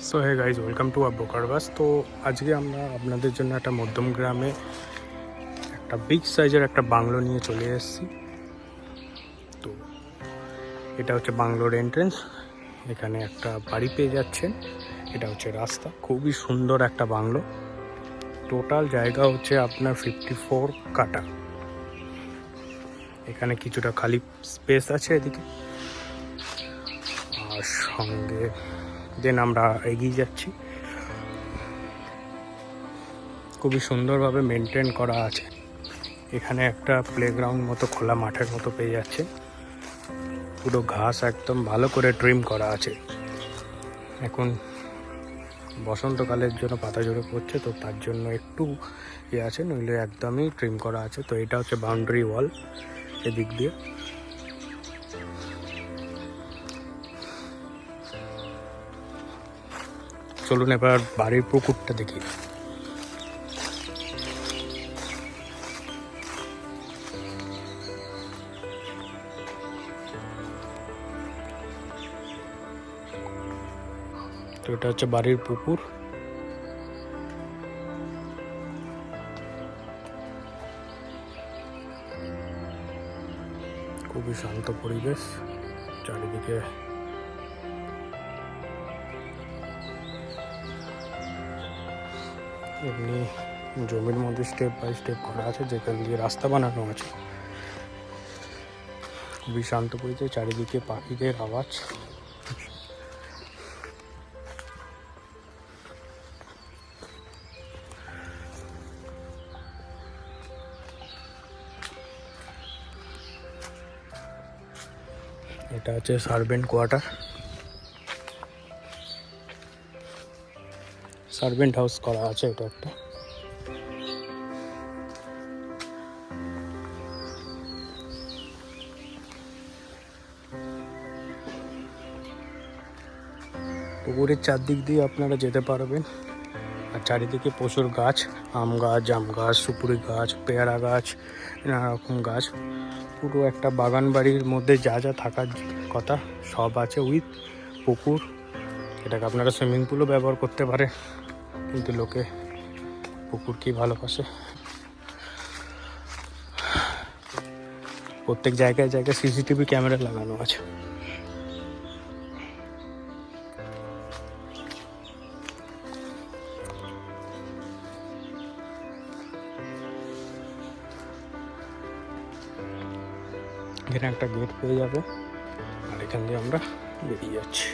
So hey guys, welcome to broker bus. তো আজকে আমরা আপনাদের জন্য একটা মধ্যম গ্রামে একটা বিগ সাইজের একটা বাংলো নিয়ে চলে এসেছি। তো এটা হচ্ছে বাংলোর এন্ট্রেন্স। এখানে একটা বাড়ি পেয়ে যাচ্ছেন। এটা হচ্ছে রাস্তা। খুবই সুন্দর একটা বাংলো। টোটাল জায়গা হচ্ছে আপনার 54 কাঠা। এখানে কিছুটা খালি স্পেস আছে এদিকে, আর সঙ্গে দেন আমরা এগিয়ে যাচ্ছি। খুবই সুন্দরভাবে মেনটেন করা আছে। এখানে একটা প্লেগ্রাউন্ড মতো, খোলা মাঠের মতো পেয়ে যাচ্ছে। পুরো ঘাস একদম ভালো করে ট্রিম করা আছে। এখন বসন্তকালের জন্য পাতা ঝরে পড়ছে, তো তার জন্য একটু আছে, নইলে একদমই ট্রিম করা আছে। তো এটা হচ্ছে বাউন্ডারি ওয়াল এদিক দিয়ে। চলুন এবার বাড়ির পুকুরটা দেখি। তো এটা হচ্ছে বাড়ির পুকুর। খুবই শান্ত পরিবেশ, চারিদিকে এমনি জমির মধ্যে স্টেপ বাই স্টেপ করা আছে, যেখান দিয়ে রাস্তা বানানো আছে। খুবই শান্ত পরিবেশ, চারিদিকে পাখিদের আওয়াজ। এটা হচ্ছে সার্ভেন্ট কোয়ার্টার, সার্ভেন্ট হাউস করা আছে এটা একটা। পুকুরের চারদিক দিয়ে আপনারা যেতে পারবেন। আর চারিদিকে প্রচুর গাছ, আম গাছ, জাম গাছ, সুপুরি গাছ, পেয়ারা গাছ, নানা রকম গাছ। পুরো একটা বাগান বাড়ির মধ্যে যা যা থাকার কথা সব আছে, উইথ পুকুর। এটাকে আপনারা সুইমিং পুলও ব্যবহার করতে পারে, কিন্তু লোকে পুকুর কি ভালোবাসে। প্রত্যেক জায়গায় জায়গায় সিসিটিভি ক্যামেরা লাগানো আছে। এখানে একটা গেট পেয়ে যাবে, আর এখান দিয়ে আমরা বেরিয়ে যাচ্ছি।